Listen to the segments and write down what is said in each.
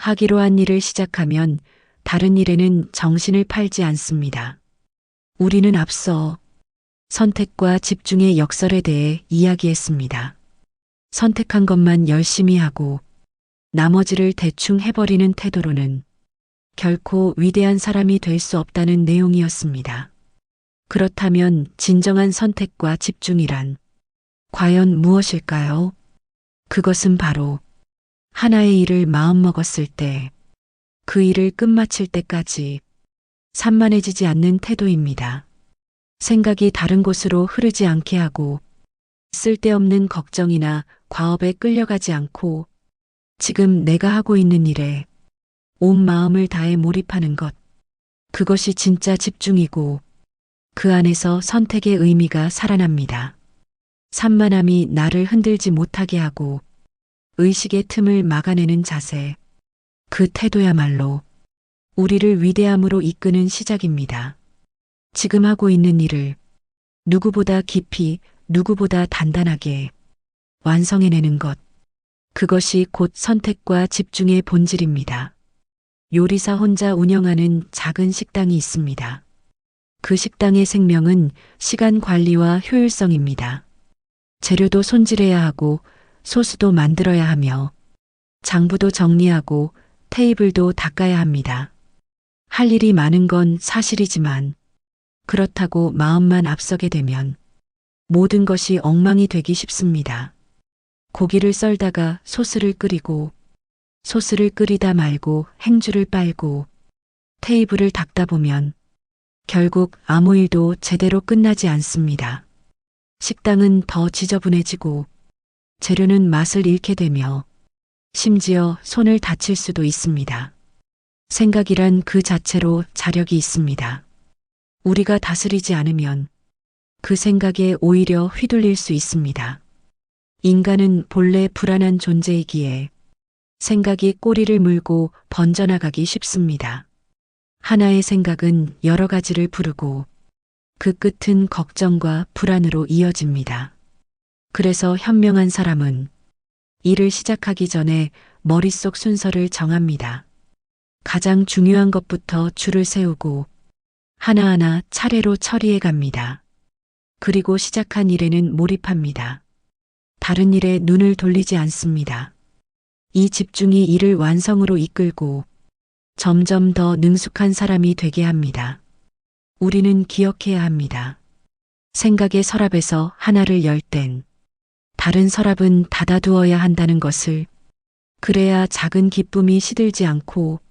하기로 한 일을 시작하면 다른 일에는 정신을 팔지 않습니다. 우리는 앞서 선택과 집중의 역설에 대해 이야기했습니다. 선택한 것만 열심히 하고 나머지를 대충 해버리는 태도로는 결코 위대한 사람이 될 수 없다는 내용이었습니다. 그렇다면 진정한 선택과 집중이란 과연 무엇일까요? 그것은 바로 하나의 일을 마음먹었을 때 그 일을 끝마칠 때까지 산만해지지 않는 태도입니다. 생각이 다른 곳으로 흐르지 않게 하고 쓸데없는 걱정이나 과업에 끌려가지 않고 지금 내가 하고 있는 일에 온 마음을 다해 몰입하는 것. 그것이 진짜 집중이고 그 안에서 선택의 의미가 살아납니다. 산만함이 나를 흔들지 못하게 하고 의식의 틈을 막아내는 자세. 그 태도야말로 우리를 위대함으로 이끄는 시작입니다. 지금 하고 있는 일을 누구보다 깊이, 누구보다 단단하게 완성해내는 것. 그것이 곧 선택과 집중의 본질입니다. 요리사 혼자 운영하는 작은 식당이 있습니다. 그 식당의 생명은 시간 관리와 효율성입니다. 재료도 손질해야 하고 소스도 만들어야 하며 장부도 정리하고 테이블도 닦아야 합니다. 할 일이 많은 건 사실이지만 그렇다고 마음만 앞서게 되면 모든 것이 엉망이 되기 쉽습니다. 고기를 썰다가 소스를 끓이고 소스를 끓이다 말고 행주를 빨고 테이블을 닦다 보면 결국 아무 일도 제대로 끝나지 않습니다. 식당은 더 지저분해지고 재료는 맛을 잃게 되며 심지어 손을 다칠 수도 있습니다. 생각이란 그 자체로 자력이 있습니다. 우리가 다스리지 않으면 그 생각에 오히려 휘둘릴 수 있습니다. 인간은 본래 불안한 존재이기에 생각이 꼬리를 물고 번져나가기 쉽습니다. 하나의 생각은 여러 가지를 부르고 그 끝은 걱정과 불안으로 이어집니다. 그래서 현명한 사람은 일을 시작하기 전에 머릿속 순서를 정합니다. 가장 중요한 것부터 줄을 세우고 하나하나 차례로 처리해 갑니다. 그리고 시작한 일에는 몰입합니다. 다른 일에 눈을 돌리지 않습니다. 이 집중이 일을 완성으로 이끌고 점점 더 능숙한 사람이 되게 합니다. 우리는 기억해야 합니다. 생각의 서랍에서 하나를 열 땐 다른 서랍은 닫아두어야 한다는 것을. 그래야 작은 기쁨이 시들지 않고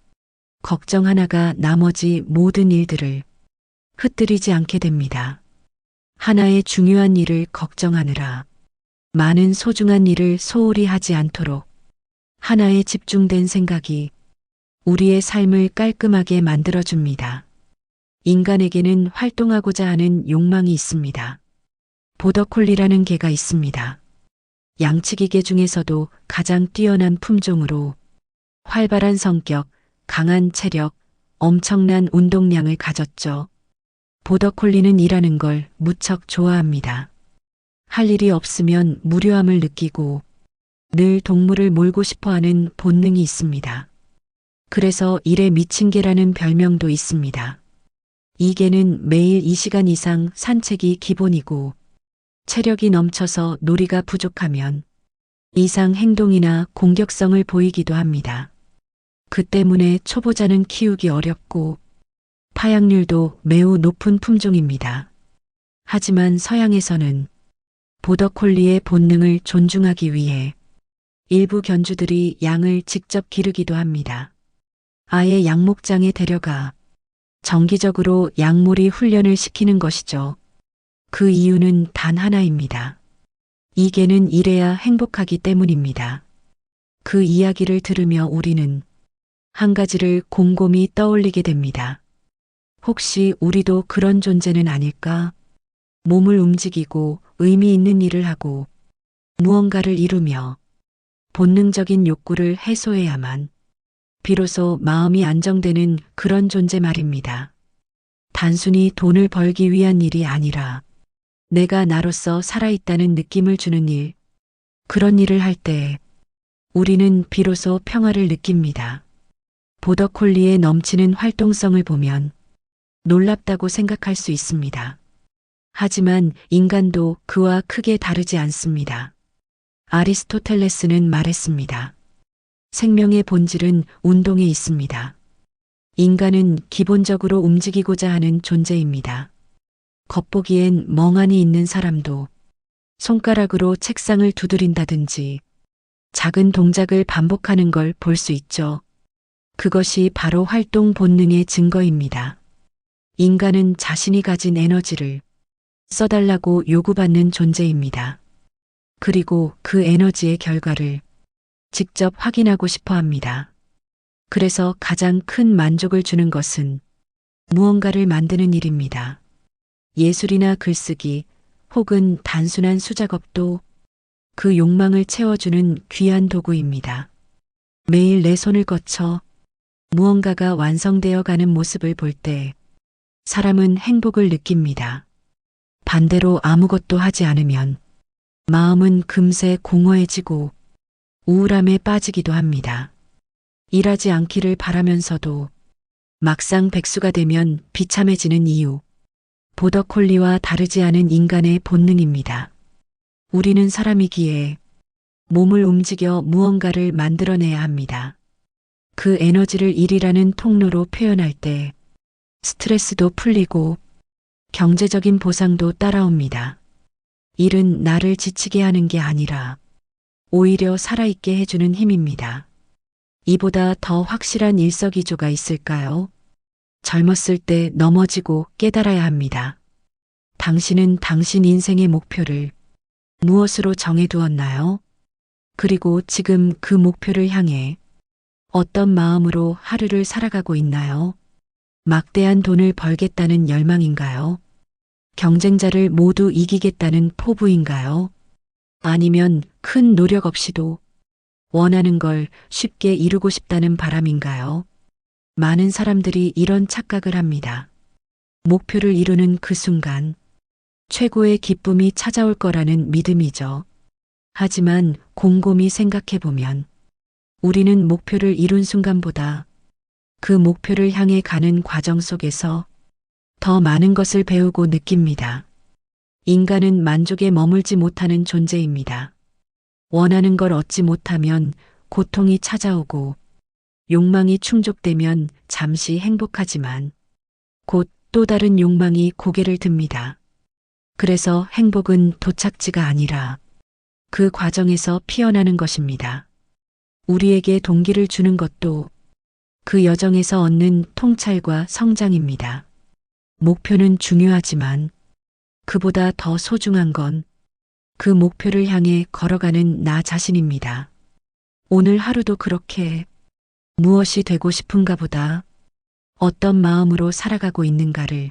걱정 하나가 나머지 모든 일들을 흩뜨리지 않게 됩니다. 하나의 중요한 일을 걱정하느라 많은 소중한 일을 소홀히 하지 않도록 하나의 집중된 생각이 우리의 삶을 깔끔하게 만들어줍니다. 인간에게는 활동하고자 하는 욕망이 있습니다. 보더콜리라는 개가 있습니다. 양치기개 중에서도 가장 뛰어난 품종으로 활발한 성격, 강한 체력, 엄청난 운동량을 가졌죠. 보더콜리는 일하는 걸 무척 좋아합니다. 할 일이 없으면 무료함을 느끼고 늘 동물을 몰고 싶어하는 본능이 있습니다. 그래서 일에 미친 개라는 별명도 있습니다. 이 개는 매일 2시간 이상 산책이 기본이고 체력이 넘쳐서 놀이가 부족하면 이상 행동이나 공격성을 보이기도 합니다. 그 때문에 초보자는 키우기 어렵고 파양률도 매우 높은 품종입니다. 하지만 서양에서는 보더콜리의 본능을 존중하기 위해 일부 견주들이 양을 직접 기르기도 합니다. 아예 양목장에 데려가 정기적으로 양몰이 훈련을 시키는 것이죠. 그 이유는 단 하나입니다. 이 개는 일해야 행복하기 때문입니다. 그 이야기를 들으며 우리는 한 가지를 곰곰이 떠올리게 됩니다. 혹시 우리도 그런 존재는 아닐까? 몸을 움직이고 의미 있는 일을 하고 무언가를 이루며 본능적인 욕구를 해소해야만 비로소 마음이 안정되는 그런 존재 말입니다. 단순히 돈을 벌기 위한 일이 아니라 내가 나로서 살아있다는 느낌을 주는 일, 그런 일을 할 때 우리는 비로소 평화를 느낍니다. 보더콜리의 넘치는 활동성을 보면 놀랍다고 생각할 수 있습니다. 하지만 인간도 그와 크게 다르지 않습니다. 아리스토텔레스는 말했습니다. 생명의 본질은 운동에 있습니다. 인간은 기본적으로 움직이고자 하는 존재입니다. 겉보기엔 멍하니 있는 사람도 손가락으로 책상을 두드린다든지 작은 동작을 반복하는 걸 볼 수 있죠. 그것이 바로 활동 본능의 증거입니다. 인간은 자신이 가진 에너지를 써달라고 요구받는 존재입니다. 그리고 그 에너지의 결과를 직접 확인하고 싶어 합니다. 그래서 가장 큰 만족을 주는 것은 무언가를 만드는 일입니다. 예술이나 글쓰기 혹은 단순한 수작업도 그 욕망을 채워주는 귀한 도구입니다. 매일 내 손을 거쳐 무언가가 완성되어 가는 모습을 볼 때 사람은 행복을 느낍니다. 반대로 아무것도 하지 않으면 마음은 금세 공허해지고 우울함에 빠지기도 합니다. 일하지 않기를 바라면서도 막상 백수가 되면 비참해지는 이유. 보더콜리와 다르지 않은 인간의 본능입니다. 우리는 사람이기에 몸을 움직여 무언가를 만들어내야 합니다. 그 에너지를 일이라는 통로로 표현할 때 스트레스도 풀리고 경제적인 보상도 따라옵니다. 일은 나를 지치게 하는 게 아니라 오히려 살아있게 해주는 힘입니다. 이보다 더 확실한 일석이조가 있을까요? 젊었을 때 넘어지고 깨달아야 합니다. 당신은 당신 인생의 목표를 무엇으로 정해두었나요? 그리고 지금 그 목표를 향해 어떤 마음으로 하루를 살아가고 있나요? 막대한 돈을 벌겠다는 열망인가요? 경쟁자를 모두 이기겠다는 포부인가요? 아니면 큰 노력 없이도 원하는 걸 쉽게 이루고 싶다는 바람인가요? 많은 사람들이 이런 착각을 합니다. 목표를 이루는 그 순간 최고의 기쁨이 찾아올 거라는 믿음이죠. 하지만 곰곰이 생각해보면 우리는 목표를 이룬 순간보다 그 목표를 향해 가는 과정 속에서 더 많은 것을 배우고 느낍니다. 인간은 만족에 머물지 못하는 존재입니다. 원하는 걸 얻지 못하면 고통이 찾아오고 욕망이 충족되면 잠시 행복하지만 곧 또 다른 욕망이 고개를 듭니다. 그래서 행복은 도착지가 아니라 그 과정에서 피어나는 것입니다. 우리에게 동기를 주는 것도 그 여정에서 얻는 통찰과 성장입니다. 목표는 중요하지만 그보다 더 소중한 건 그 목표를 향해 걸어가는 나 자신입니다. 오늘 하루도 그렇게 무엇이 되고 싶은가 보다 어떤 마음으로 살아가고 있는가를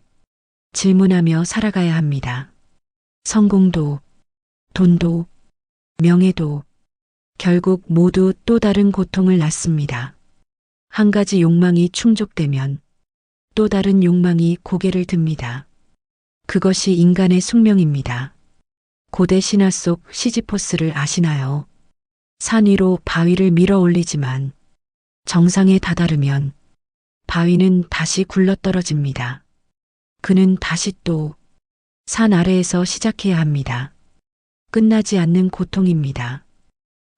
질문하며 살아가야 합니다. 성공도, 돈도, 명예도 결국 모두 또 다른 고통을 낳습니다. 한 가지 욕망이 충족되면 또 다른 욕망이 고개를 듭니다. 그것이 인간의 숙명입니다. 고대 신화 속 시지포스를 아시나요? 산 위로 바위를 밀어 올리지만 정상에 다다르면 바위는 다시 굴러떨어집니다. 그는 다시 또 산 아래에서 시작해야 합니다. 끝나지 않는 고통입니다.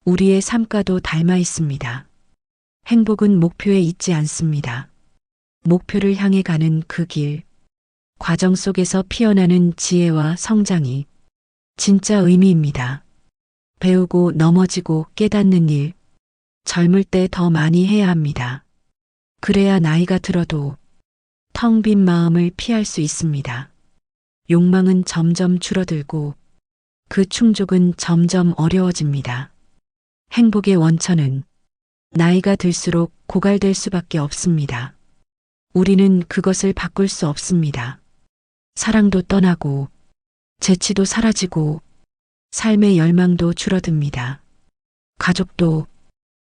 우리의 삶과도 닮아 있습니다. 행복은 목표에 있지 않습니다. 목표를 향해 가는 그 길, 과정 속에서 피어나는 지혜와 성장이 진짜 의미입니다. 배우고 넘어지고 깨닫는 일, 젊을 때 더 많이 해야 합니다. 그래야 나이가 들어도 텅 빈 마음을 피할 수 있습니다. 욕망은 점점 줄어들고 그 충족은 점점 어려워집니다. 행복의 원천은 나이가 들수록 고갈될 수밖에 없습니다. 우리는 그것을 바꿀 수 없습니다. 사랑도 떠나고 재치도 사라지고 삶의 열망도 줄어듭니다. 가족도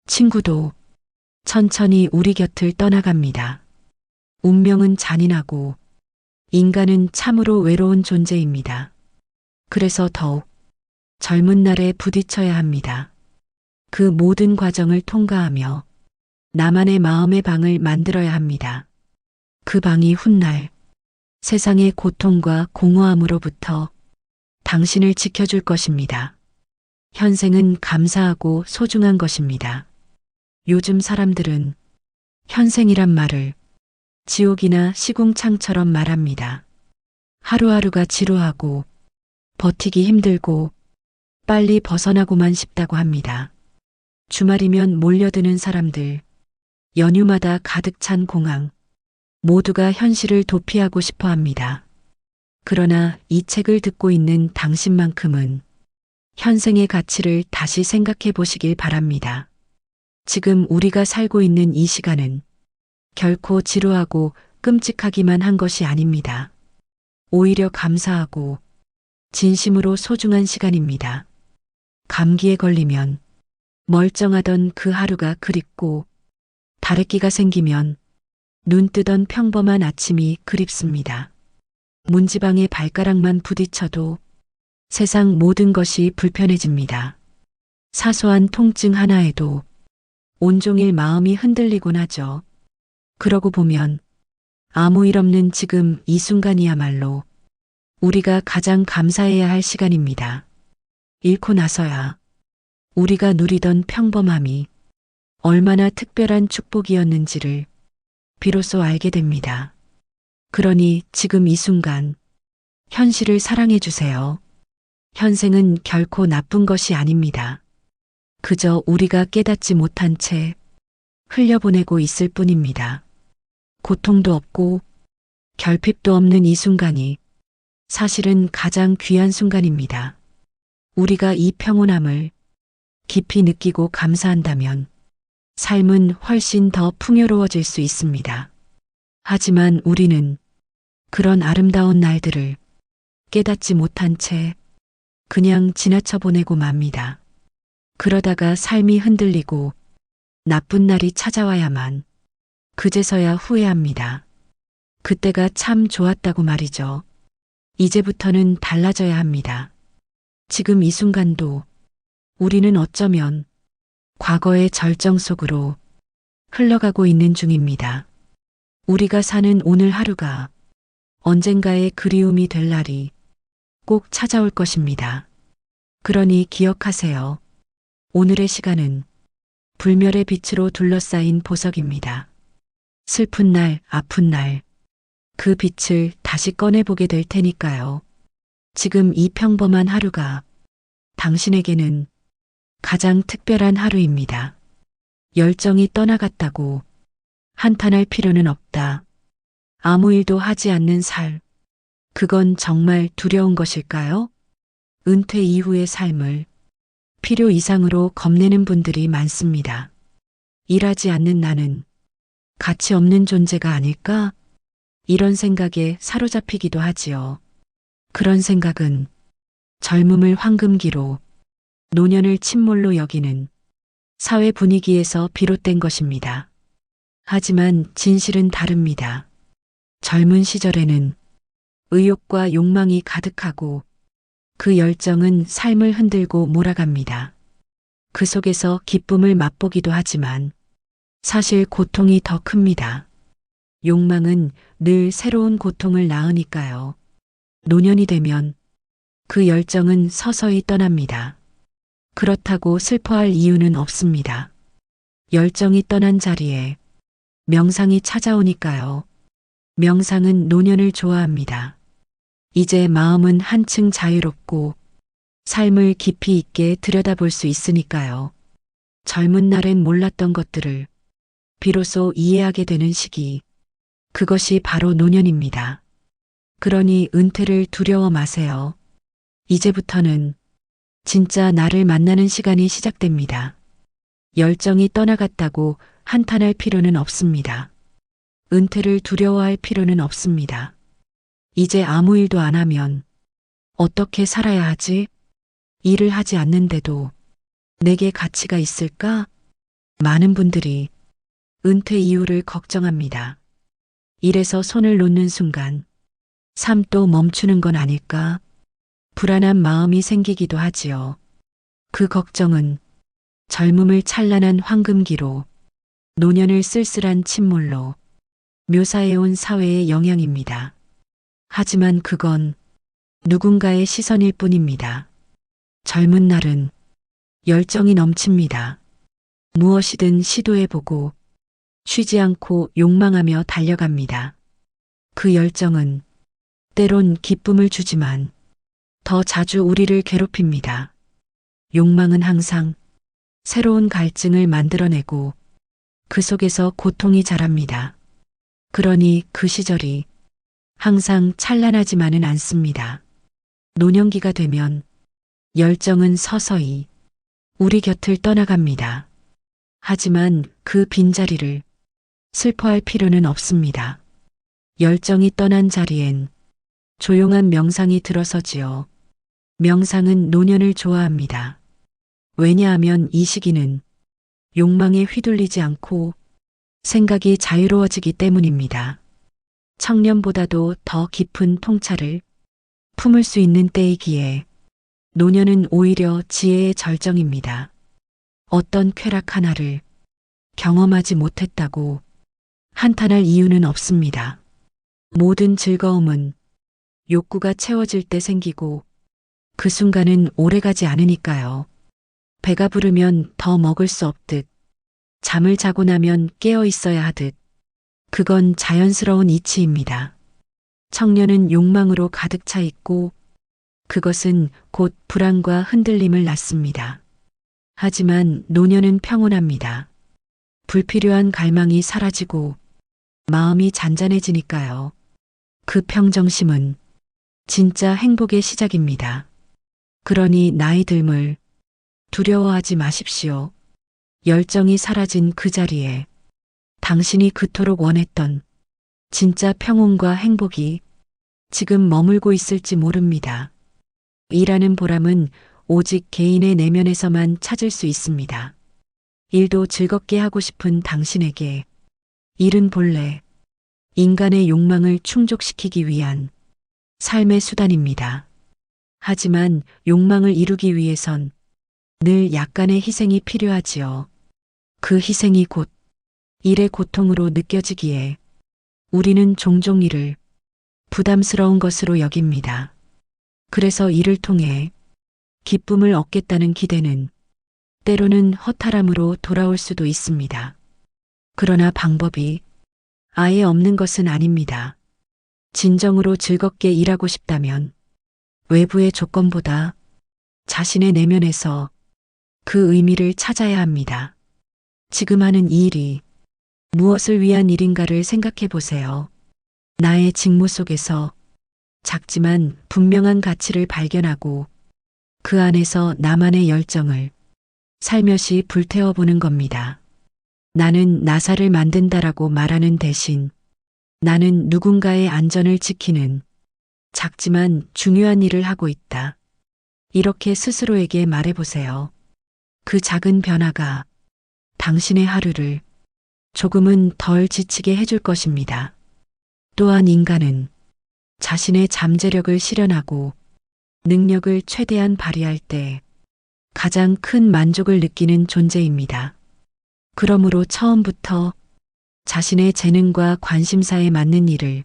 친구도 천천히 우리 곁을 떠나갑니다. 운명은 잔인하고 인간은 참으로 외로운 존재입니다. 그래서 더욱 젊은 날에 부딪혀야 합니다. 그 모든 과정을 통과하며 나만의 마음의 방을 만들어야 합니다. 그 방이 훗날 세상의 고통과 공허함으로부터 당신을 지켜줄 것입니다. 현생은 감사하고 소중한 것입니다. 요즘 사람들은 현생이란 말을 지옥이나 시궁창처럼 말합니다. 하루하루가 지루하고 버티기 힘들고 빨리 벗어나고만 싶다고 합니다. 주말이면 몰려드는 사람들, 연휴마다 가득 찬 공항, 모두가 현실을 도피하고 싶어 합니다. 그러나 이 책을 듣고 있는 당신만큼은 현생의 가치를 다시 생각해 보시길 바랍니다. 지금 우리가 살고 있는 이 시간은 결코 지루하고 끔찍하기만 한 것이 아닙니다. 오히려 감사하고 진심으로 소중한 시간입니다. 감기에 걸리면 멀쩡하던 그 하루가 그립고 다래끼가 생기면 눈 뜨던 평범한 아침이 그립습니다. 문지방에 발가락만 부딪혀도 세상 모든 것이 불편해집니다. 사소한 통증 하나에도 온종일 마음이 흔들리곤 하죠. 그러고 보면 아무 일 없는 지금 이 순간이야말로 우리가 가장 감사해야 할 시간입니다. 잃고 나서야 우리가 누리던 평범함이 얼마나 특별한 축복이었는지를 비로소 알게 됩니다. 그러니 지금 이 순간 현실을 사랑해 주세요. 현생은 결코 나쁜 것이 아닙니다. 그저 우리가 깨닫지 못한 채 흘려보내고 있을 뿐입니다. 고통도 없고 결핍도 없는 이 순간이 사실은 가장 귀한 순간입니다. 우리가 이 평온함을 깊이 느끼고 감사한다면 삶은 훨씬 더 풍요로워질 수 있습니다. 하지만 우리는 그런 아름다운 날들을 깨닫지 못한 채 그냥 지나쳐 보내고 맙니다. 그러다가 삶이 흔들리고 나쁜 날이 찾아와야만 그제서야 후회합니다. 그때가 참 좋았다고 말이죠. 이제부터는 달라져야 합니다. 지금 이 순간도 우리는 어쩌면 과거의 절정 속으로 흘러가고 있는 중입니다. 우리가 사는 오늘 하루가 언젠가의 그리움이 될 날이 꼭 찾아올 것입니다. 그러니 기억하세요. 오늘의 시간은 불멸의 빛으로 둘러싸인 보석입니다. 슬픈 날, 아픈 날, 그 빛을 다시 꺼내보게 될 테니까요. 지금 이 평범한 하루가 당신에게는 가장 특별한 하루입니다. 열정이 떠나갔다고 한탄할 필요는 없다. 아무 일도 하지 않는 삶, 그건 정말 두려운 것일까요? 은퇴 이후의 삶을 필요 이상으로 겁내는 분들이 많습니다. 일하지 않는 나는 가치 없는 존재가 아닐까? 이런 생각에 사로잡히기도 하지요. 그런 생각은 젊음을 황금기로, 노년을 침몰로 여기는 사회 분위기에서 비롯된 것입니다. 하지만 진실은 다릅니다. 젊은 시절에는 의욕과 욕망이 가득하고 그 열정은 삶을 흔들고 몰아갑니다. 그 속에서 기쁨을 맛보기도 하지만 사실 고통이 더 큽니다. 욕망은 늘 새로운 고통을 낳으니까요. 노년이 되면 그 열정은 서서히 떠납니다. 그렇다고 슬퍼할 이유는 없습니다. 열정이 떠난 자리에 명상이 찾아오니까요. 명상은 노년을 좋아합니다. 이제 마음은 한층 자유롭고 삶을 깊이 있게 들여다볼 수 있으니까요. 젊은 날엔 몰랐던 것들을 비로소 이해하게 되는 시기, 그것이 바로 노년입니다. 그러니 은퇴를 두려워 마세요. 이제부터는 진짜 나를 만나는 시간이 시작됩니다. 열정이 떠나갔다고 한탄할 필요는 없습니다. 은퇴를 두려워할 필요는 없습니다. 이제 아무 일도 안 하면 어떻게 살아야 하지? 일을 하지 않는데도 내게 가치가 있을까? 많은 분들이 은퇴 이후를 걱정합니다. 일에서 손을 놓는 순간 삶 또 멈추는 건 아닐까? 불안한 마음이 생기기도 하지요. 그 걱정은 젊음을 찬란한 황금기로, 노년을 쓸쓸한 침몰로 묘사해온 사회의 영향입니다. 하지만 그건 누군가의 시선일 뿐입니다. 젊은 날은 열정이 넘칩니다. 무엇이든 시도해보고 쉬지 않고 욕망하며 달려갑니다. 그 열정은 때론 기쁨을 주지만 더 자주 우리를 괴롭힙니다. 욕망은 항상 새로운 갈증을 만들어내고 그 속에서 고통이 자랍니다. 그러니 그 시절이 항상 찬란하지만은 않습니다. 노년기가 되면 열정은 서서히 우리 곁을 떠나갑니다. 하지만 그 빈자리를 슬퍼할 필요는 없습니다. 열정이 떠난 자리엔 조용한 명상이 들어서지요. 명상은 노년을 좋아합니다. 왜냐하면 이 시기는 욕망에 휘둘리지 않고 생각이 자유로워지기 때문입니다. 청년보다도 더 깊은 통찰을 품을 수 있는 때이기에 노년은 오히려 지혜의 절정입니다. 어떤 쾌락 하나를 경험하지 못했다고 한탄할 이유는 없습니다. 모든 즐거움은 욕구가 채워질 때 생기고 그 순간은 오래가지 않으니까요. 배가 부르면 더 먹을 수 없듯 잠을 자고 나면 깨어 있어야 하듯 그건 자연스러운 이치입니다. 청년은 욕망으로 가득 차 있고 그것은 곧 불안과 흔들림을 낳습니다. 하지만 노년은 평온합니다. 불필요한 갈망이 사라지고 마음이 잔잔해지니까요. 그 평정심은 진짜 행복의 시작입니다. 그러니 나이 듦을 두려워하지 마십시오. 열정이 사라진 그 자리에 당신이 그토록 원했던 진짜 평온과 행복이 지금 머물고 있을지 모릅니다. 일하는 보람은 오직 개인의 내면에서만 찾을 수 있습니다. 일도 즐겁게 하고 싶은 당신에게 일은 본래 인간의 욕망을 충족시키기 위한 삶의 수단입니다. 하지만 욕망을 이루기 위해선 늘 약간의 희생이 필요하지요. 그 희생이 곧 일의 고통으로 느껴지기에 우리는 종종 이를 부담스러운 것으로 여깁니다. 그래서 이를 통해 기쁨을 얻겠다는 기대는 때로는 허탈함으로 돌아올 수도 있습니다. 그러나 방법이 아예 없는 것은 아닙니다. 진정으로 즐겁게 일하고 싶다면 외부의 조건보다 자신의 내면에서 그 의미를 찾아야 합니다. 지금 하는 이 일이 무엇을 위한 일인가를 생각해 보세요. 나의 직무 속에서 작지만 분명한 가치를 발견하고 그 안에서 나만의 열정을 살며시 불태워보는 겁니다. 나는 나사를 만든다라고 말하는 대신 나는 누군가의 안전을 지키는 작지만 중요한 일을 하고 있다. 이렇게 스스로에게 말해보세요. 그 작은 변화가 당신의 하루를 조금은 덜 지치게 해줄 것입니다. 또한 인간은 자신의 잠재력을 실현하고 능력을 최대한 발휘할 때 가장 큰 만족을 느끼는 존재입니다. 그러므로 처음부터 자신의 재능과 관심사에 맞는 일을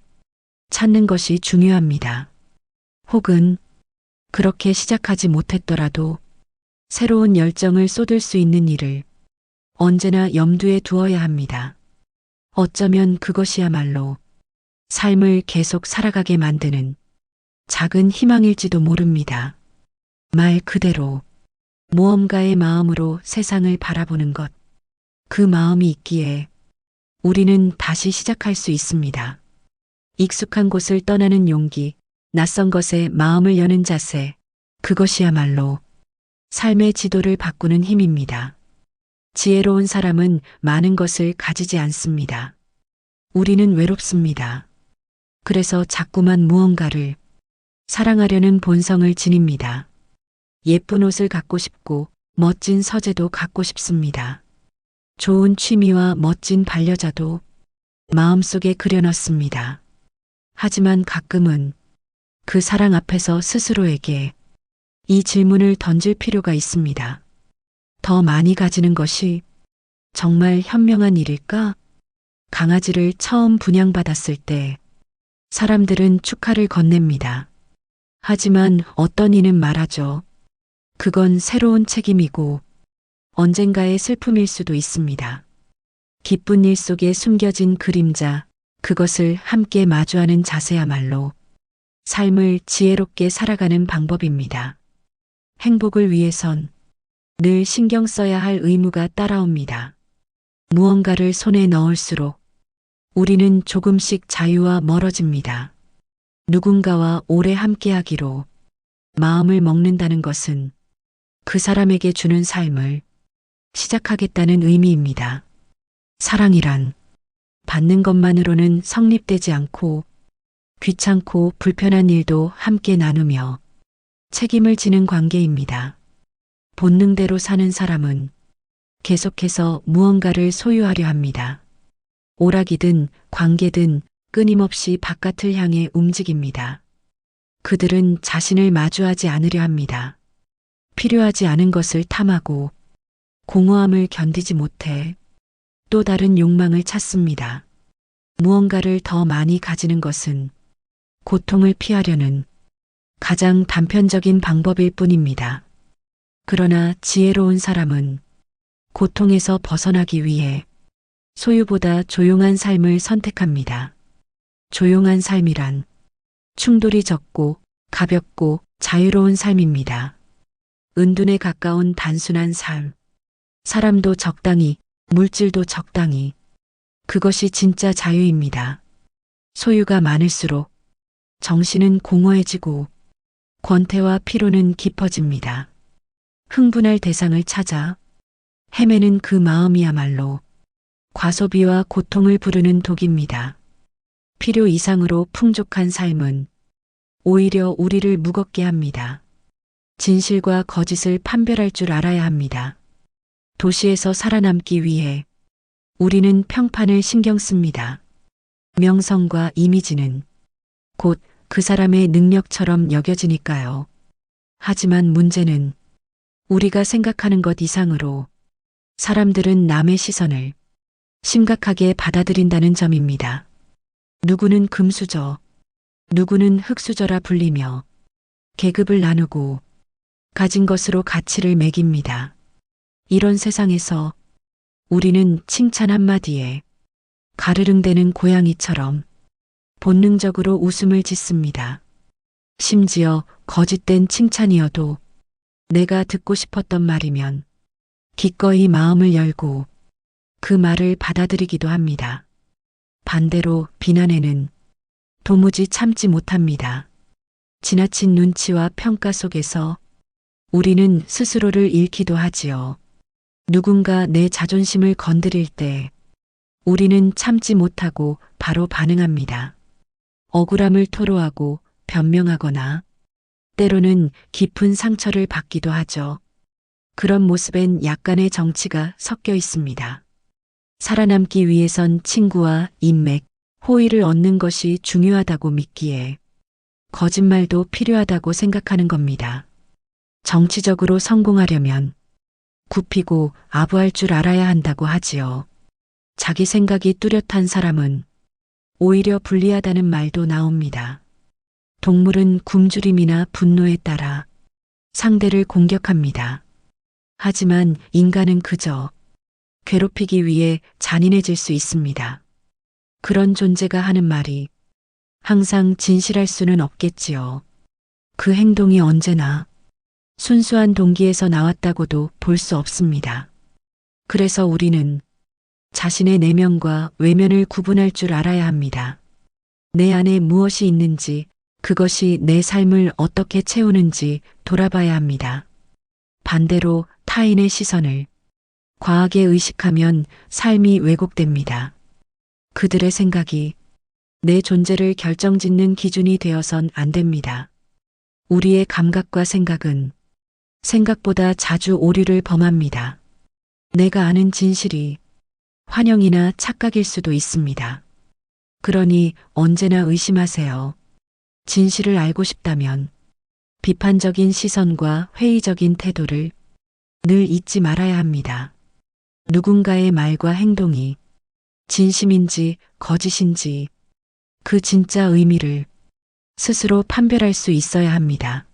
찾는 것이 중요합니다. 혹은 그렇게 시작하지 못했더라도 새로운 열정을 쏟을 수 있는 일을 언제나 염두에 두어야 합니다. 어쩌면 그것이야말로 삶을 계속 살아가게 만드는 작은 희망일지도 모릅니다. 말 그대로 모험가의 마음으로 세상을 바라보는 것. 그 마음이 있기에 우리는 다시 시작할 수 있습니다. 익숙한 곳을 떠나는 용기, 낯선 것에 마음을 여는 자세, 그것이야말로 삶의 지도를 바꾸는 힘입니다. 지혜로운 사람은 많은 것을 가지지 않습니다. 우리는 외롭습니다. 그래서 자꾸만 무언가를 사랑하려는 본성을 지닙니다. 예쁜 옷을 갖고 싶고 멋진 서재도 갖고 싶습니다. 좋은 취미와 멋진 반려자도 마음속에 그려넣습니다. 하지만 가끔은 그 사랑 앞에서 스스로에게 이 질문을 던질 필요가 있습니다. 더 많이 가지는 것이 정말 현명한 일일까? 강아지를 처음 분양받았을 때 사람들은 축하를 건넵니다. 하지만 어떤 이는 말하죠. 그건 새로운 책임이고 언젠가의 슬픔일 수도 있습니다. 기쁜 일 속에 숨겨진 그림자, 그것을 함께 마주하는 자세야말로 삶을 지혜롭게 살아가는 방법입니다. 행복을 위해선 늘 신경 써야 할 의무가 따라옵니다. 무언가를 손에 넣을수록 우리는 조금씩 자유와 멀어집니다. 누군가와 오래 함께하기로 마음을 먹는다는 것은 그 사람에게 주는 삶을 시작하겠다는 의미입니다. 사랑이란 받는 것만으로는 성립되지 않고 귀찮고 불편한 일도 함께 나누며 책임을 지는 관계입니다. 본능대로 사는 사람은 계속해서 무언가를 소유하려 합니다. 오락이든 관계든 끊임없이 바깥을 향해 움직입니다. 그들은 자신을 마주하지 않으려 합니다. 필요하지 않은 것을 탐하고 공허함을 견디지 못해 또 다른 욕망을 찾습니다. 무언가를 더 많이 가지는 것은 고통을 피하려는 가장 단편적인 방법일 뿐입니다. 그러나 지혜로운 사람은 고통에서 벗어나기 위해 소유보다 조용한 삶을 선택합니다. 조용한 삶이란 충돌이 적고 가볍고 자유로운 삶입니다. 은둔에 가까운 단순한 삶. 사람도 적당히, 물질도 적당히. 그것이 진짜 자유입니다. 소유가 많을수록 정신은 공허해지고 권태와 피로는 깊어집니다. 흥분할 대상을 찾아 헤매는 그 마음이야말로 과소비와 고통을 부르는 독입니다. 필요 이상으로 풍족한 삶은 오히려 우리를 무겁게 합니다. 진실과 거짓을 판별할 줄 알아야 합니다. 도시에서 살아남기 위해 우리는 평판을 신경 씁니다. 명성과 이미지는 곧 그 사람의 능력처럼 여겨지니까요. 하지만 문제는 우리가 생각하는 것 이상으로 사람들은 남의 시선을 심각하게 받아들인다는 점입니다. 누구는 금수저, 누구는 흙수저라 불리며 계급을 나누고 가진 것으로 가치를 매깁니다. 이런 세상에서 우리는 칭찬 한마디에 가르릉대는 고양이처럼 본능적으로 웃음을 짓습니다. 심지어 거짓된 칭찬이어도 내가 듣고 싶었던 말이면 기꺼이 마음을 열고 그 말을 받아들이기도 합니다. 반대로 비난에는 도무지 참지 못합니다. 지나친 눈치와 평가 속에서 우리는 스스로를 잃기도 하지요. 누군가 내 자존심을 건드릴 때 우리는 참지 못하고 바로 반응합니다. 억울함을 토로하고 변명하거나 때로는 깊은 상처를 받기도 하죠. 그런 모습엔 약간의 정치가 섞여 있습니다. 살아남기 위해선 친구와 인맥, 호의를 얻는 것이 중요하다고 믿기에 거짓말도 필요하다고 생각하는 겁니다. 정치적으로 성공하려면 굽히고 아부할 줄 알아야 한다고 하지요. 자기 생각이 뚜렷한 사람은 오히려 불리하다는 말도 나옵니다. 동물은 굶주림이나 분노에 따라 상대를 공격합니다. 하지만 인간은 그저 괴롭히기 위해 잔인해질 수 있습니다. 그런 존재가 하는 말이 항상 진실할 수는 없겠지요. 그 행동이 언제나 순수한 동기에서 나왔다고도 볼 수 없습니다. 그래서 우리는 자신의 내면과 외면을 구분할 줄 알아야 합니다. 내 안에 무엇이 있는지, 그것이 내 삶을 어떻게 채우는지 돌아봐야 합니다. 반대로 타인의 시선을 과하게 의식하면 삶이 왜곡됩니다. 그들의 생각이 내 존재를 결정짓는 기준이 되어선 안 됩니다. 우리의 감각과 생각은 생각보다 자주 오류를 범합니다. 내가 아는 진실이 환영이나 착각일 수도 있습니다. 그러니 언제나 의심하세요. 진실을 알고 싶다면 비판적인 시선과 회의적인 태도를 늘 잊지 말아야 합니다. 누군가의 말과 행동이 진심인지 거짓인지 그 진짜 의미를 스스로 판별할 수 있어야 합니다.